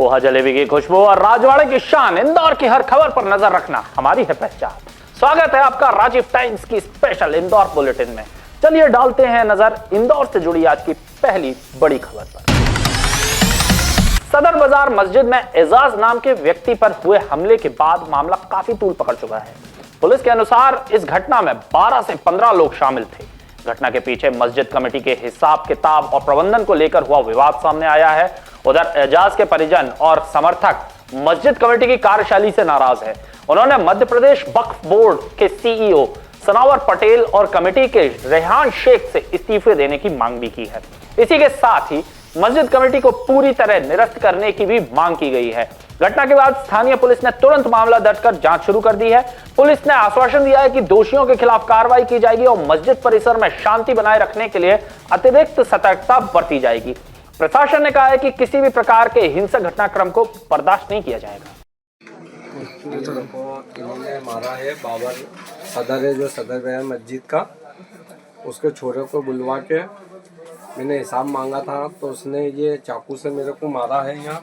पोहा जलेबी की खुशबू और राजवाड़े की शान, इंदौर की हर खबर पर नजर रखना हमारी है पहचान। स्वागत है आपका राजीव टाइम्स की स्पेशल इंदौर बुलेटिन में। चलिए डालते हैं नजर इंदौर से जुड़ी आज की पहली बड़ी खबर पर। सदर बाजार मस्जिद में एजाज नाम के व्यक्ति पर हुए हमले के बाद मामला काफी तूल पकड़ चुका है। पुलिस के अनुसार इस घटना में 12 से 15 लोग शामिल थे। घटना के पीछे मस्जिद कमेटी के हिसाब किताब और प्रबंधन को लेकर हुआ विवाद सामने आया है। उधर एजाज के परिजन और समर्थक मस्जिद कमेटी की कार्यशैली से नाराज है। उन्होंने मध्य प्रदेश वक्फ बोर्ड के सीईओ सनावर पटेल और कमेटी के रेहान शेख से इस्तीफे देने की मांग भी की है। इसी के साथ ही मस्जिद कमेटी को पूरी तरह निरस्त करने की भी मांग की गई है। घटना के बाद स्थानीय पुलिस ने तुरंत मामला दर्ज कर जांच शुरू कर दी है। पुलिस ने आश्वासन दिया है कि दोषियों के खिलाफ कार्रवाई की जाएगी और मस्जिद परिसर में शांति बनाए रखने के लिए अतिरिक्त सतर्कता बरती जाएगी। प्रशासन ने कहा है कि किसी भी प्रकार के हिंसक घटनाक्रम को बर्दाश्त नहीं किया जाएगा। इन्होंने मारा है बाबर सदर है जो सदर बाजार मस्जिद का, उसके छोरे को बुलवा के मैंने हिसाब मांगा था तो उसने ये चाकू से मेरे को मारा है। यहाँ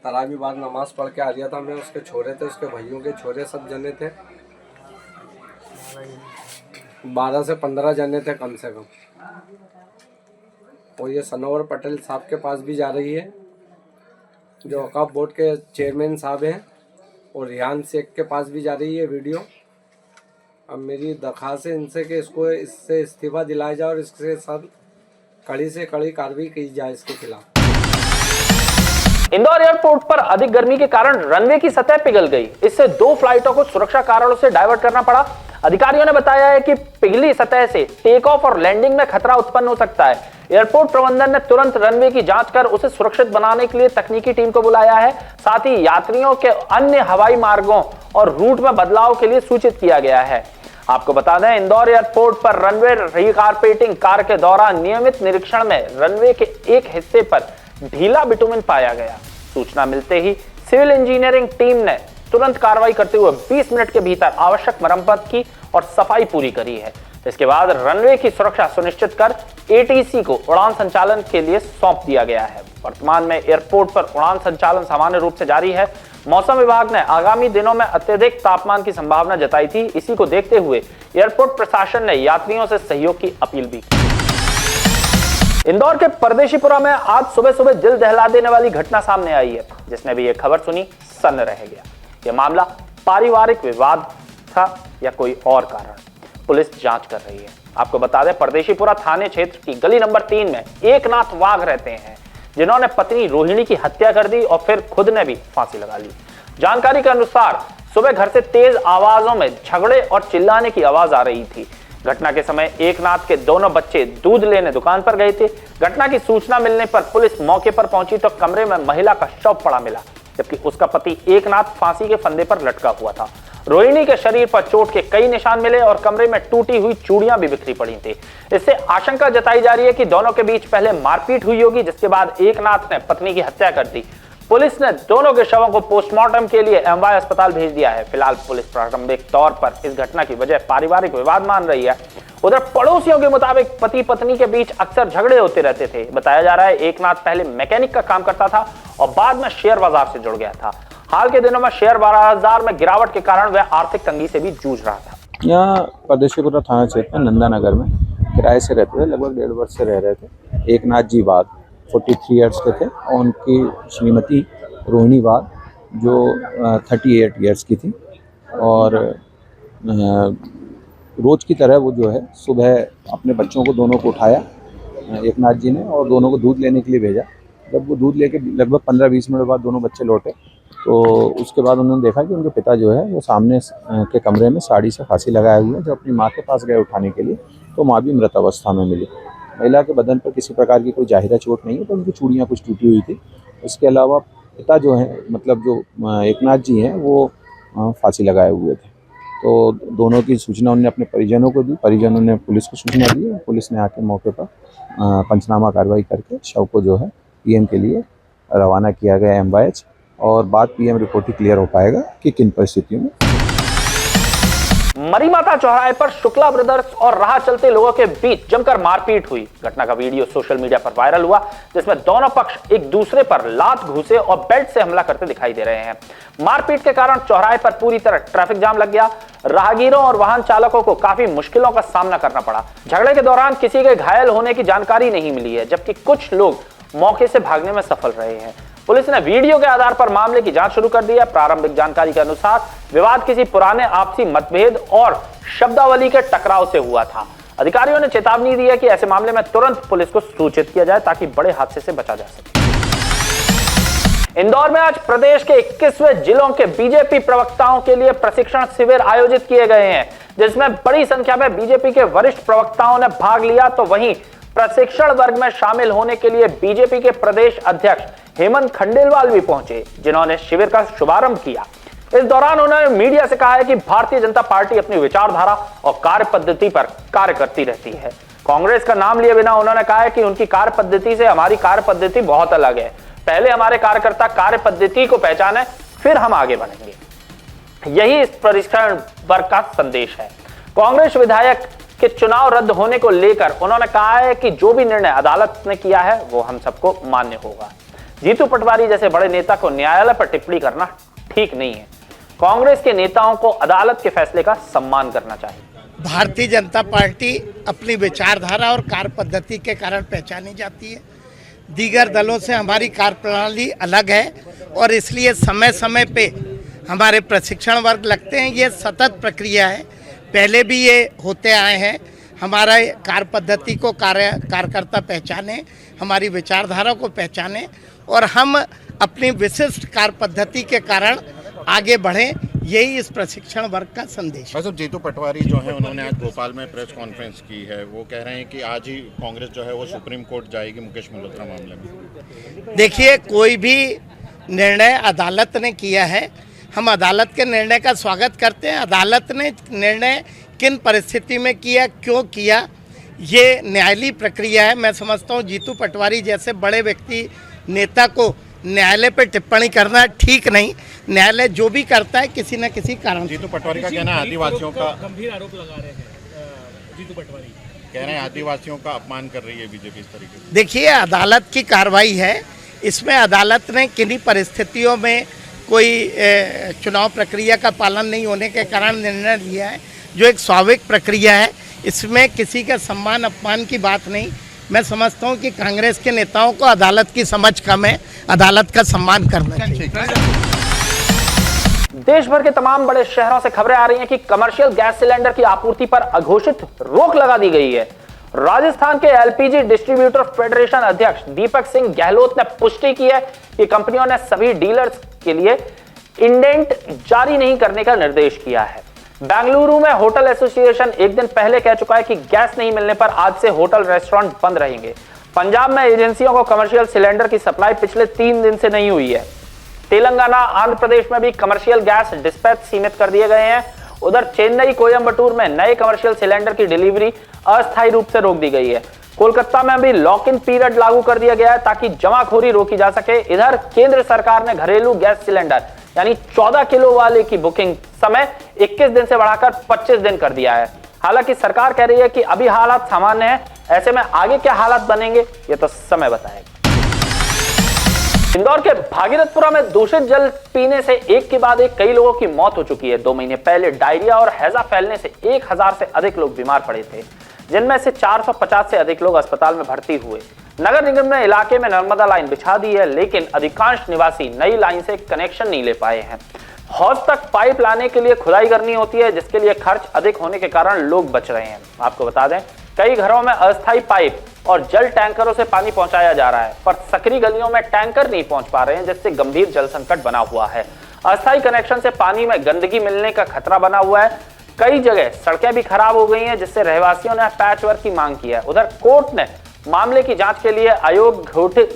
तरावी बाद नमाज पढ़ के आ गया था मैं, उसके छोरे थे, उसके भाइयों के छोरे सब जने थे, 12 से 15 जने थे कम से कम। और ये सनोवर पटेल साहब के पास भी जा रही है जो वक्फ बोर्ड के चेयरमैन साहब हैं, और रेहान शेख के पास भी जा रही है वीडियो। अब मेरी दरख्वास्त है इनसे कि इससे इस्तीफा दिलाया जाए और इसके साथ कड़ी से कड़ी कार्रवाई की जाए इसके खिलाफ। इंदौर एयरपोर्ट पर अधिक गर्मी के कारण रनवे की सतह पिघल गई। इससे 2 फ्लाइटों को सुरक्षा कारणों से डायवर्ट करना पड़ा। अधिकारियों ने बताया है कि पिघली सतह से टेक ऑफ और लैंडिंग में खतरा उत्पन्न हो सकता है। एयरपोर्ट प्रबंधन ने तुरंत रनवे की जांच कर उसे सुरक्षित बनाने के लिए तकनीकी टीम को बुलाया है। साथ ही यात्रियों के अन्य हवाई मार्गों और रूट में बदलाव के लिए सूचित किया गया है। आपको बता दें, इंदौर एयरपोर्ट पर रनवे रीकारपेटिंग कार्य के दौरान नियमित निरीक्षण में रनवे के एक हिस्से पर ढीला बिटुमिन पाया गया। सूचना मिलते ही सिविल इंजीनियरिंग टीम ने तुरंत कार्रवाई करते हुए 20 मिनट के भीतर आवश्यक मरम्मत की और सफाई पूरी करी है। इसके बाद रनवे की सुरक्षा सुनिश्चित कर एटीसी को उड़ान संचालन के लिए सौंप दिया गया है। वर्तमान में एयरपोर्ट पर उड़ान संचालन सामान्य रूप से जारी है। मौसम विभाग ने आगामी दिनों में अत्यधिक तापमान की संभावना जताई थी। इसी को देखते हुए एयरपोर्ट प्रशासन ने यात्रियों से सहयोग की अपील भी की। इंदौर के परदेशीपुरा में आज सुबह सुबह दिल दहला देने वाली घटना सामने आई है, जिसने भी यह खबर सुनी सन्न रह गया। यह मामला पारिवारिक विवाद था या कोई और कारण, पुलिस जांच कर रही है। आपको बता दें, परदेशीपुरा थाने क्षेत्र की गली नंबर 3 में एकनाथ वाघ रहते हैं, जिन्होंने पत्नी रोहिणी की हत्या कर दी और फिर खुद ने भी फांसी लगा ली। जानकारी के अनुसार सुबह घर से तेज आवाजों में झगड़े और चिल्लाने की आवाज आ रही थी। घटना के समय एकनाथ के दोनों बच्चे दूध लेने दुकान पर गए थे। घटना की सूचना मिलने पर पुलिस मौके पर पहुंची तो कमरे में महिला का शव पड़ा मिला, जबकि उसका पति एकनाथ फांसी के फंदे पर लटका हुआ था। रोहिणी के शरीर पर चोट के कई निशान मिले और कमरे में टूटी हुई चूड़ियां भी बिखरी पड़ी थी। इससे आशंका जताई जा रही है कि दोनों के बीच पहले मारपीट हुई होगी, जिसके बाद एकनाथ ने पत्नी की हत्या कर दी। पुलिस ने दोनों के शवों को पोस्टमार्टम के लिए एमवाय अस्पताल भेज दिया है। फिलहाल पुलिस प्रारंभिक तौर पर इस घटना की वजह पारिवारिक विवाद मान रही है। उधर पड़ोसियों के मुताबिक पति पत्नी के बीच अक्सर झगड़े होते रहते थे। बताया जा रहा है एकनाथ पहले मैकेनिक का काम करता था और बाद में शेयर बाजार से जुड़ गया था। हाल के दिनों में शेयर बाजार में गिरावट के कारण वह आर्थिक तंगी से भी जूझ रहा था। यहाँ परदेशीपुरा थाना क्षेत्र में नंदा नगर में किराए से रहते थे, लगभग 1.5 वर्ष से रह रहे थे। एकनाथ जी वाघ 43 ईयर्स के थे और उनकी श्रीमती रोहिणी वाघ जो 38 ईयर्स की थी। और रोज की तरह वो जो है सुबह अपने बच्चों को दोनों को उठाया एकनाथ जी ने और दोनों को दूध लेने के लिए भेजा। जब वो दूध लेके लगभग 15-20 मिनट बाद दोनों बच्चे लौटे तो उसके बाद उन्होंने देखा कि उनके पिता जो है वो सामने के कमरे में साड़ी से फांसी लगाए हुए हैं। जब अपनी माँ के पास गए उठाने के लिए तो माँ भी मृत अवस्था में मिली। महिला के बदन पर किसी प्रकार की कोई जाहिरा चोट नहीं है, तो उनकी चूड़ियाँ कुछ टूटी हुई थी। इसके अलावा पिता जो है मतलब जो एकनाथ जी हैं वो फांसी लगाए हुए थे। तो दोनों की सूचना उन्होंने अपने परिजनों को दी, परिजनों ने पुलिस को सूचना दी। पुलिस ने आके मौके पर पंचनामा कार्रवाई करके शव को जो है पीएम के लिए रवाना किया गया एमवाईएच, और बाद पीएम रिपोर्ट ही क्लियर हो पाएगा कि किन परिस्थितियों में। मरीमाता चौराहे पर शुक्ला ब्रदर्स और राह चलते लोगों के बीच जमकर मारपीट हुई। घटना का वीडियो सोशल मीडिया पर वायरल हुआ, जिसमें दोनों पक्ष एक दूसरे पर लात, घूंसे और बेल्ट से हमला करते दिखाई दे रहे हैं। मारपीट के कारण चौराहे पर पूरी तरह ट्रैफिक जाम लग गया। राहगीरों और वाहन चालकों को काफी मुश्किलों का सामना करना पड़ा। झगड़े के दौरान किसी के घायल होने की जानकारी नहीं मिली है, जबकि कुछ लोग मौके से भागने में सफल रहे हैं। पुलिस ने वीडियो के आधार पर मामले की जांच शुरू कर दी है। प्रारंभिक जानकारी के अनुसार विवाद किसी पुराने आपसी मतभेद और शब्दावली के टकराव से हुआ था। अधिकारियों ने चेतावनी दी है कि ऐसे मामले में तुरंत पुलिस को सूचित किया जाए ताकि बड़े हादसे से बचा जा सके। इंदौर में आज प्रदेश के 21वें जिलों के बीजेपी प्रवक्ताओं के लिए प्रशिक्षण शिविर आयोजित किए गए हैं, जिसमें बड़ी संख्या में बीजेपी के वरिष्ठ प्रवक्ताओं ने भाग लिया। तो वहीं प्रशिक्षण वर्ग में शामिल होने के लिए बीजेपी के प्रदेश अध्यक्ष हेमंत खंडेलवाल भी पहुंचे, जिन्होंने शिविर का शुभारंभ किया। इस दौरान उन्होंने मीडिया से कहा है कि भारतीय जनता पार्टी अपनी विचारधारा और कार्य पद्धति पर कार्य करती रहती है। कांग्रेस का नाम लिए बिना उन्होंने कहा है कि उनकी कार्य पद्धति से हमारी कार्य पद्धति बहुत अलग है। पहले हमारे कार्यकर्ता कार्य पद्धति को पहचाने, फिर हम आगे बढ़ेंगे। यही इस प्रशिक्षण वर्ग का संदेश है। कांग्रेस विधायक के चुनाव रद्द होने को लेकर उन्होंने कहा है कि जो भी निर्णय अदालत ने किया है वो हम सबको मान्य होगा। जीतू पटवारी जैसे बड़े नेता को न्यायालय पर टिप्पणी करना ठीक नहीं है। कांग्रेस के नेताओं को अदालत के फैसले का सम्मान करना चाहिए। भारतीय जनता पार्टी अपनी विचारधारा और कार्य पद्धति के कारण पहचानी जाती है। दीगर दलों से हमारी कार्यप्रणाली अलग है और इसलिए समय समय पे हमारे प्रशिक्षण वर्ग लगते हैं। ये सतत प्रक्रिया है, पहले भी ये होते आए हैं। हमारा कार्य पद्धति को कार्यकर्ता पहचाने, हमारी विचारधारा को पहचाने और हम अपनी विशिष्ट कार्य पद्धति के कारण आगे बढ़ें, यही इस प्रशिक्षण वर्ग का संदेश है। जीतू पटवारी जो है उन्होंने आज भोपाल में प्रेस कॉन्फ्रेंस की है। वो कह रहे हैं कि आज ही कांग्रेस जो है वो सुप्रीम कोर्ट जाएगी मुकेश मल्होत्रा मामले में। देखिए, कोई भी निर्णय अदालत ने किया है, हम अदालत के निर्णय का स्वागत करते हैं। अदालत ने निर्णय किन परिस्थिति में किया, क्यों किया, ये न्यायालयी प्रक्रिया है। मैं समझता हूँ जीतू पटवारी जैसे बड़े व्यक्ति नेता को न्यायालय पर टिप्पणी करना ठीक नहीं। न्यायालय जो भी करता है किसी न किसी कारण। जीतू पटवारी का कहना है आदिवासियों का गंभीर आरोप लगा रहे हैं। जीतू पटवारी कह रहे हैं आदिवासियों का अपमान कर रही है बीजेपी इस तरीके से। देखिए, अदालत की कार्रवाई है, इसमें अदालत ने किन्हीं परिस्थितियों में कोई चुनाव प्रक्रिया का पालन नहीं होने के कारण निर्णय लिया है, जो एक स्वाभाविक प्रक्रिया है। इसमें किसी का सम्मान अपमान की बात नहीं। मैं समझता हूं कि कांग्रेस के नेताओं को अदालत की समझ कम है, अदालत का सम्मान करना चाहिए। देश भर के तमाम बड़े शहरों से खबरें आ रही हैं कि कमर्शियल गैस सिलेंडर की आपूर्ति पर अघोषित रोक लगा दी गई है। राजस्थान के एलपीजी डिस्ट्रीब्यूटर फेडरेशन अध्यक्ष दीपक सिंह गहलोत ने पुष्टि की है कि कंपनियों ने सभी डीलर्स के लिए इंडेंट जारी नहीं करने का निर्देश किया है। बेंगलुरु में होटल एसोसिएशन एक दिन पहले कह चुका है कि गैस नहीं मिलने पर आज से होटल रेस्टोरेंट बंद रहेंगे। पंजाब में एजेंसियों को कमर्शियल सिलेंडर की सप्लाई पिछले 3 दिन से नहीं हुई है। तेलंगाना, आंध्र प्रदेश में भी कमर्शियल गैस डिस्पैच सीमित कर दिए गए हैं। उधर चेन्नई, कोयंबटूर में नए कमर्शियल सिलेंडर की डिलीवरी अस्थायी रूप से रोक दी गई है। कोलकाता में भी लॉक इन पीरियड लागू कर दिया गया है ताकि जमाखोरी रोकी जा सके। इधर केंद्र सरकार ने घरेलू गैस सिलेंडर यानी 14 किलो वाले की बुकिंग समय 21 दिन से बढ़ाकर 25 दिन कर दिया है। हालांकि सरकार कह रही है कि अभी हालात सामान्य हैं, ऐसे में आगे क्या हालात बनेंगे ये तो समय बताएगा। इंदौर के भागीरथपुरा में दूषित जल पीने से एक के बाद एक कई लोगों की मौत हो चुकी है। 2 महीने पहले डायरिया और हैजा फैलने से 1000 से अधिक लोग बीमार पड़े थे, जिनमें से 450 से अधिक लोग अस्पताल में भर्ती हुए। नगर निगम ने इलाके में नर्मदा लाइन बिछा दी है, लेकिन अधिकांश निवासी नई लाइन से कनेक्शन नहीं ले पाए हैं। हौज तक पाइप लाने के लिए खुदाई करनी होती है, जिसके लिए खर्च अधिक होने के कारण लोग बच रहे हैं। आपको बता दें, कई घरों में अस्थायी पाइप और जल टैंकरों से पानी पहुंचाया जा रहा है, पर सकरी गलियों में टैंकर नहीं पहुंच पा रहे हैं, जिससे गंभीर जल संकट बना हुआ है। अस्थायी कनेक्शन से पानी में गंदगी मिलने का खतरा बना हुआ है। कई जगह सड़कें भी खराब हो गई हैं, जिससे रहवासियों ने पैचवर्क की मांग की है। उधर कोर्ट ने मामले की जांच के लिए आयोग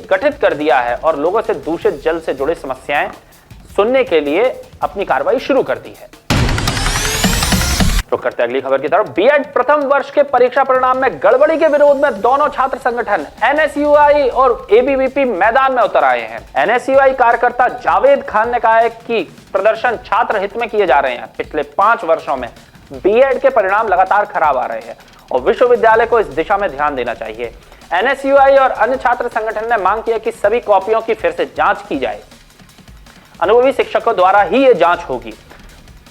गठित कर दिया है और लोगों से दूषित जल से जुड़ी समस्याएं सुनने के लिए अपनी कार्रवाई शुरू कर दी है। रुक करते अगली खबर की तरफ। बीएड प्रथम वर्ष के परीक्षा परिणाम में गड़बड़ी के विरोध में दोनों छात्र संगठन एनएसयूआई और एबीवीपी मैदान में उतर आए हैं। एनएसयूआई कार्यकर्ता जावेद खान ने कहा है कि प्रदर्शन छात्र हित में किए जा रहे हैं। पिछले 5 वर्षों में बीएड के परिणाम लगातार खराब आ रहे हैं और विश्वविद्यालय को इस दिशा में ध्यान देना चाहिए। एनएसयूआई और अन्य छात्र संगठन ने मांग की है कि सभी कॉपियों की फिर से जांच की जाए। अनुभवी शिक्षकों द्वारा ही ये जांच होगी।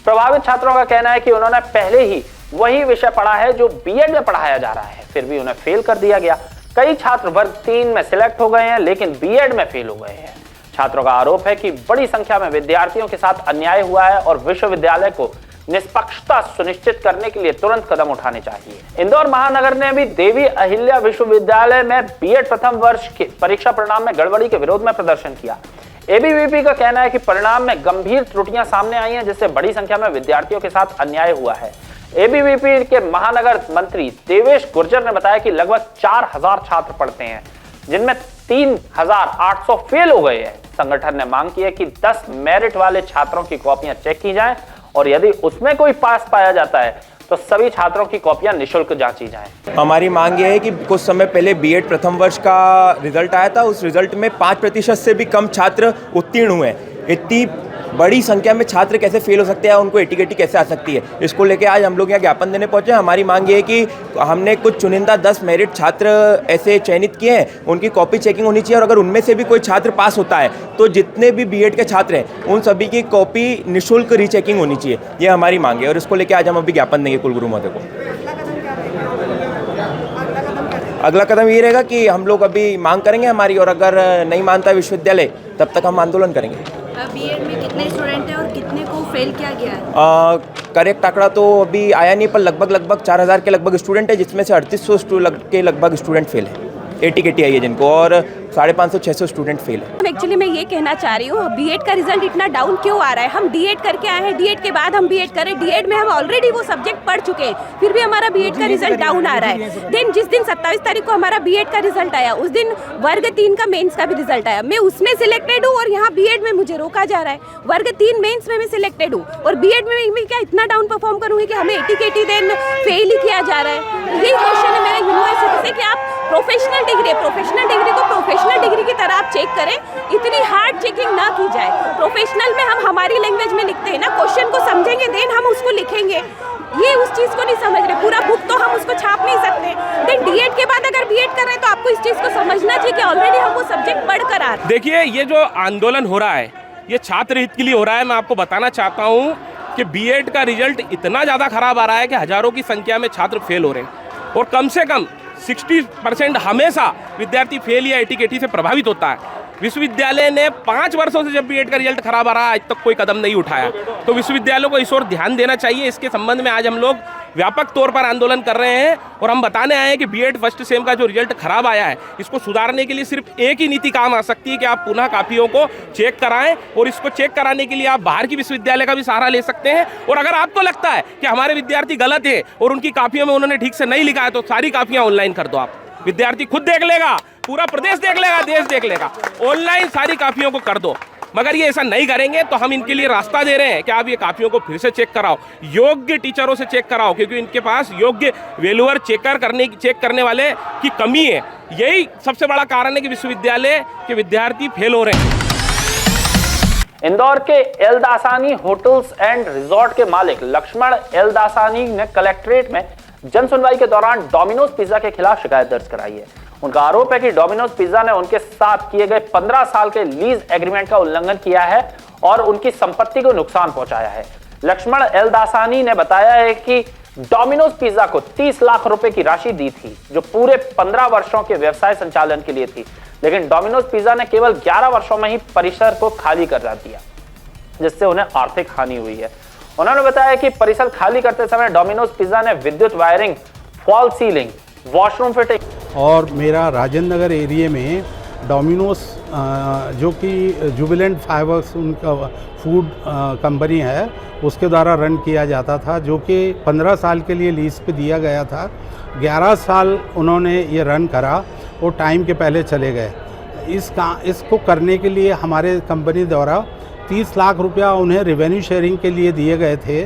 प्रभावित छात्रों का कहना है कि उन्होंने पहले ही वही विषय पढ़ा है जो बीएड में पढ़ाया जा रहा है, फिर भी उन्हें फेल कर दिया गया। कई छात्र वर्ग 3 में सिलेक्ट हो गए हैं लेकिन बीएड में फेल हो गए हैं। छात्रों का आरोप है कि बड़ी संख्या में विद्यार्थियों के साथ अन्याय हुआ है और विश्वविद्यालय को निष्पक्षता सुनिश्चित करने के लिए तुरंत कदम उठाने चाहिए। इंदौर महानगर ने भी देवी अहिल्या विश्वविद्यालय में बीएड प्रथम वर्ष के परीक्षा परिणाम में गड़बड़ी के विरोध में प्रदर्शन किया। एबीवीपी का कहना है कि परिणाम में गंभीर त्रुटियां सामने आई हैं, जिससे बड़ी संख्या में विद्यार्थियों के साथ अन्याय हुआ है। एबीवीपी के महानगर मंत्री देवेश गुर्जर ने बताया कि लगभग 4000 छात्र पढ़ते हैं, जिनमें 3800 फेल हो गए हैं। संगठन ने मांग की है कि 10 मेरिट वाले छात्रों की कॉपियां चेक की जाएं और यदि उसमें कोई पास पाया जाता है तो सभी छात्रों की कॉपियां निःशुल्क जांची जाएं। हमारी मांग ये है कि कुछ समय पहले बीएड प्रथम वर्ष का रिजल्ट आया था, उस रिजल्ट में 5% से भी कम छात्र उत्तीर्ण हुए हैं। इतनी बड़ी संख्या में छात्र कैसे फेल हो सकते हैं, उनको एटीकेटी कैसे आ सकती है, इसको लेके आज हम लोग यहाँ ज्ञापन देने पहुंचे। हमारी मांग ये है कि हमने कुछ चुनिंदा 10 मेरिट छात्र ऐसे चयनित किए हैं, उनकी कॉपी चेकिंग होनी चाहिए और अगर उनमें से भी कोई छात्र पास होता है तो जितने भी बीएड के छात्र हैं उन सभी की कॉपी निःशुल्क रीचेकिंग होनी चाहिए। ये हमारी मांग है और इसको लेकर आज हम अभी ज्ञापन देंगे कुलगुरु महोदय को। अगला कदम ये रहेगा कि हम लोग अभी मांग करेंगे हमारी, और अगर नहीं मानता विश्वविद्यालय तब तक हम आंदोलन करेंगे। बीएड में कितने स्टूडेंट हैं और कितने को फेल किया गया है? करेक्ट आंकड़ा तो अभी आया नहीं, पर लगभग 4000 के लगभग स्टूडेंट है, जिसमें से 3800 के लगभग स्टूडेंट फेल है, एटीकेटी आई है जिनको, और 550-600 स्टूडेंट फेल है। एक्चुअली मैं ये कहना चाह रही हूँ, बीएड का रिजल्ट इतना डाउन क्यों आ रहा है? हम डीएड करके आए हैं, डीएड के बाद हम बीएड करें, डीएड में हम ऑलरेडी वो सब्जेक्ट पढ़ चुके हैं, फिर भी हमारा बीएड का रिजल्ट डाउन आ रहा है। देन जिस दिन 27 तारीख को हमारा बीएड का रिजल्ट आया, उस दिन वर्ग 3 का मेंस का भी रिजल्ट आया। मैं उसमें सिलेक्टेड हूँ और यहाँ बीएड में मुझे रोका जा रहा है। वर्ग 3 मेंस में मैं सिलेक्टेड हूँ और बीएड में मैं क्या इतना डाउन परफॉर्म करूँगी कि हमें एटीकेटी देन फेल ही किया जा रहा है। यही क्वेश्चन है मेरा यूनिवर्सिटी से कि आप प्रोफेशनल डिग्री को प्रोफेशनल डिग्री की तरह आप चेक करें, इतनी हार्ड चेकिंग ना की जाए। प्रोफेशनल में हम हमारी लैंग्वेज में लिखते हैं ना, क्वेश्चन को समझेंगे देन हम उसको लिखेंगे। ये उस चीज को नहीं समझ रहे, पूरा बुक तो हम उसको छाप नहीं सकते। देन डीएड के बाद अगर बीएड कर रहे हैं तो आपको इस चीज को समझना चाहिए कि ऑलरेडी हम वो सब्जेक्ट पढ़ कर आ रहे हैं। देखिए, ये जो आंदोलन हो रहा है ये छात्र हित के लिए हो रहा है। मैं आपको बताना चाहता हूँ कि बीएड का रिजल्ट इतना ज़्यादा खराब आ रहा है कि हजारों की संख्या में छात्र फेल हो रहे हैं और कम से कम 60% हमेशा विद्यार्थी फेल या एटीकेटी से प्रभावित होता है। विश्वविद्यालय ने 5 वर्षों से जब बीएड का रिजल्ट खराब आ रहा है आज तक कोई कदम नहीं उठाया, तो विश्वविद्यालयों को इस ओर ध्यान देना चाहिए। इसके संबंध में आज हम लोग व्यापक तौर पर आंदोलन कर रहे हैं और हम बताने आए हैं कि बीएड फर्स्ट सेम का जो रिजल्ट खराब आया है, इसको सुधारने के लिए सिर्फ एक ही नीति काम आ सकती है कि आप पुनः कापियों को चेक कराएं, और इसको चेक कराने के लिए आप बाहर की विश्वविद्यालय का भी सहारा ले सकते हैं। और अगर आपको लगता है कि हमारे विद्यार्थी गलत है और उनकी कापियों में उन्होंने ठीक से नहीं लिखा है, तो सारी कापियां ऑनलाइन कर दो। आप विद्यार्थी खुद देख लेगा, पूरा प्रदेश देख लेगा, देश देख लेगा, ऑनलाइन सारी कापियों को कर दो। मगर ये ऐसा नहीं करेंगे तो हम इनके लिए रास्ता दे रहे हैं कि आप ये कापियों को फिर से चेक कराओ, योग्य टीचरों से चेक कराओ, क्योंकि इनके पास योग्य वैल्यूअर चेक करने वाले की कमी है। यही सबसे बड़ा कारण है कि विश्वविद्यालय के विद्यार्थी फेल हो रहे हैं। इंदौर के एलदासानी होटल्स एंड रिजॉर्ट के मालिक लक्ष्मण एलदासानी ने कलेक्ट्रेट में जन सुनवाई के दौरान डोमिनोज पिज्जा के खिलाफ शिकायत दर्ज कराई है। उनका आरोप है कि डोमिनोज पिज्जा ने उनके साथ किए गए 15 साल के लीज एग्रीमेंट का उल्लंघन किया है और उनकी संपत्ति को नुकसान पहुंचाया है। लक्ष्मण एलदासानी ने बताया है कि डोमिनोज पिज्जा को 30 लाख रुपए की राशि दी थी, जो पूरे 15 वर्षों के व्यवसाय संचालन के लिए थी, लेकिन डोमिनोज पिज्जा ने केवल 11 वर्षों में ही परिसर को खाली कर दिया, जिससे उन्हें आर्थिक हानि हुई है। उन्होंने बताया कि परिसर खाली करते समय डोमिनोज पिज्जा ने विद्युत wiring, fall ceiling, washroom fitting और मेरा राजेंद्र नगर एरिया में डोमिनोज जो कि जुबिलेंट फाइवर्स उनका फूड कंपनी है, उसके द्वारा रन किया जाता था, जो कि 15 साल के लिए लीज पे दिया गया था। 11 साल उन्होंने ये रन करा और टाइम के पहले चले गए। इसको करने के लिए हमारे कंपनी द्वारा 30 लाख रुपया उन्हें रेवेन्यू शेयरिंग के लिए दिए गए थे,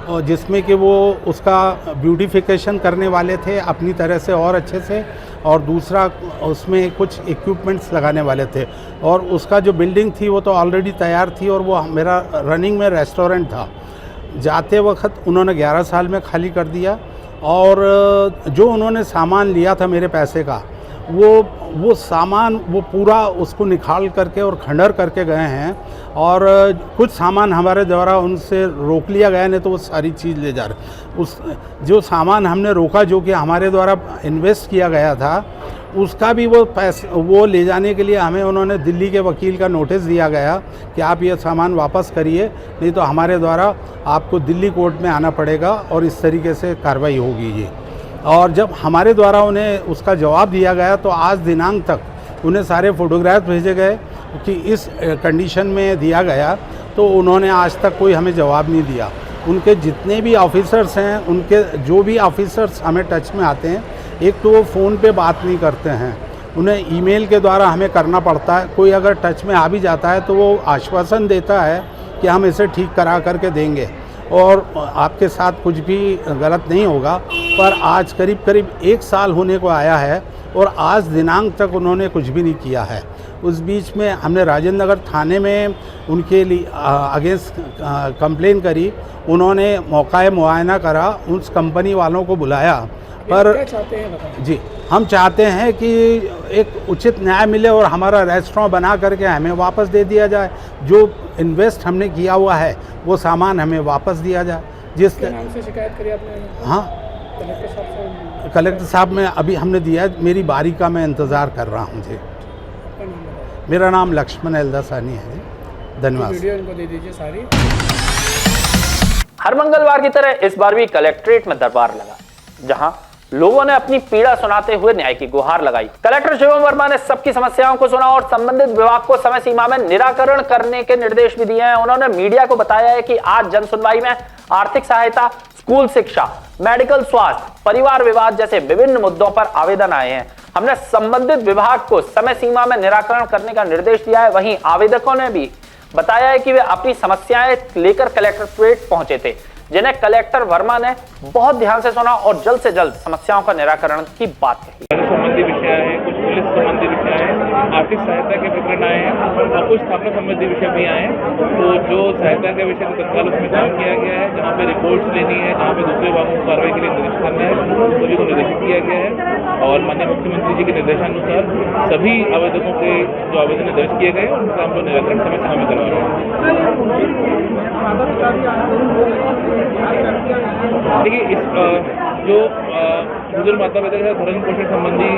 और जिसमें कि वो उसका ब्यूटिफिकेशन करने वाले थे अपनी तरह से और अच्छे से, और दूसरा उसमें कुछ इक्विपमेंट्स लगाने वाले थे, और उसका जो बिल्डिंग थी वो तो ऑलरेडी तैयार थी और वो मेरा रनिंग में रेस्टोरेंट था। जाते वक्त उन्होंने 11 साल में खाली कर दिया, और जो उन्होंने सामान लिया था मेरे पैसे का, वो सामान वो पूरा उसको निकाल करके और खंडर करके गए हैं। और कुछ सामान हमारे द्वारा उनसे रोक लिया गया, नहीं तो वो सारी चीज़ ले जा रहे। उस जो सामान हमने रोका, जो कि हमारे द्वारा इन्वेस्ट किया गया था, उसका भी वो ले जाने के लिए हमें उन्होंने दिल्ली के वकील का नोटिस दिया गया कि आप ये सामान वापस करिए, नहीं तो हमारे द्वारा आपको दिल्ली कोर्ट में आना पड़ेगा और इस तरीके से कार्रवाई होगी ये। और जब हमारे द्वारा उन्हें उसका जवाब दिया गया तो आज दिनांक तक उन्हें सारे फ़ोटोग्राफ भेजे गए कि इस कंडीशन में दिया गया, तो उन्होंने आज तक कोई हमें जवाब नहीं दिया। उनके जितने भी ऑफिसर्स हैं, उनके जो भी ऑफिसर्स हमें टच में आते हैं, एक तो वो फ़ोन पे बात नहीं करते हैं, उन्हें ईमेल के द्वारा हमें करना पड़ता है। कोई अगर टच में आ भी जाता है तो वो आश्वासन देता है कि हम इसे ठीक करा करके देंगे और आपके साथ कुछ भी गलत नहीं होगा। पर आज करीब करीब 1 साल होने को आया है और आज दिनांक तक उन्होंने कुछ भी नहीं किया है। उस बीच में हमने राजेंद्र नगर थाने में उनके लिए अगेंस्ट कंप्लेन करी। उन्होंने मौका मुआयना करा, उस कंपनी वालों को बुलाया। पर क्या चाहते हैं जी, हम चाहते हैं कि एक उचित न्याय मिले और हमारा रेस्टोरेंट बना करके हमें वापस दे दिया जाए। जो इन्वेस्ट हमने किया हुआ है वो सामान हमें वापस दिया जाए। जिस नाम से शिकायत करी आपने? हाँ, कलेक्टर साहब से। कलेक्टर साहब में अभी हमने दिया है, मेरी बारी का मैं इंतज़ार कर रहा हूँ जी। मेरा नाम लक्ष्मण एल्दासानी है जी। धन्यवाद। वीडियो इनको दे दीजिए सारी। हर मंगलवार की तरह इस बार भी कलेक्ट्रेट में दरबार लगा, जहां लोगों ने अपनी पीड़ा सुनाते हुए न्याय की गुहार लगाई। कलेक्टर शिवम वर्मा ने सबकी समस्याओं को सुना और संबंधित विभाग को समय सीमा में निराकरण करने के निर्देश भी दिए हैं। उन्होंने मीडिया को बताया है कि आज जन सुनवाई में आर्थिक सहायता, स्कूल शिक्षा, मेडिकल स्वास्थ्य, परिवार विवाद जैसे विभिन्न मुद्दों पर आवेदन आए हैं। हमने संबंधित विभाग को समय सीमा में निराकरण करने का निर्देश दिया है। वहीं आवेदकों ने भी बताया है कि वे अपनी समस्याएं लेकर कलेक्ट्रेट पहुंचे थे, जिन्हें कलेक्टर वर्मा ने बहुत ध्यान से सुना और जल्द से जल्द समस्याओं का निराकरण की बात कही। संबंधी विषय है, कुछ पुलिस संबंधी विषय है, आर्थिक सहायता के प्रकरण आए हैं और कुछ स्थापना संबंधी विषय भी आए हैं। तो जो सहायता के विषय में तत्काल उसमें काम किया गया है, जहाँ पे रिपोर्ट्स लेनी है, जहाँ पे दूसरे विभागों को कार्रवाई के लिए निर्देश करना है, सभी को निर्देशित किया गया है। और माननीय मुख्यमंत्री जी के निर्देशानुसार सभी आवेदकों के जो आवेदन दर्ज किए गए उनका हम लोग निराकरण समय सीमा में करवा रहे हैं। देखिए, इस जो बुजुर्ग माता पिता के साथ भरण पोषण संबंधी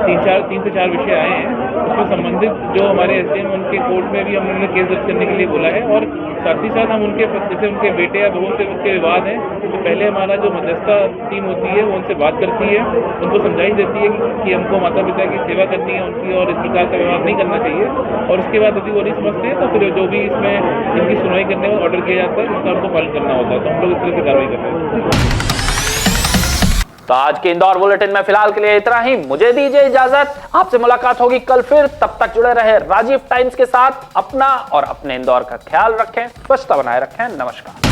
3 से 4 विषय आए हैं, उसमें संबंधित जो हमारे एसडीएम उनके कोर्ट में भी हम उन्होंने केस दर्ज करने के लिए बोला है। और साथ ही साथ हम उनके जैसे उनके बेटे या बहू से उनके विवाद हैं, तो पहले हमारा जो मध्यस्थता टीम होती है वो उनसे बात करती है, उनको समझाइश देती है कि हमको माता पिता की सेवा करनी है उनकी, और इस प्रकार का व्यवहार नहीं करना चाहिए। और उसके बाद यदि वो नहीं समझते हैं तो फिर जो भी इसमें इनकी सुनवाई करने में ऑर्डर किया जाता है, जिसका उनको पालन करना होता है। तो हम लोग इस तरह से कार्रवाई करते हैं। तो आज के इंदौर बुलेटिन में फिलहाल के लिए इतना ही। मुझे दीजिए इजाजत, आपसे मुलाकात होगी कल फिर। तब तक जुड़े रहे राजीव टाइम्स के साथ। अपना और अपने इंदौर का ख्याल रखें, स्वच्छता बनाए रखें। नमस्कार।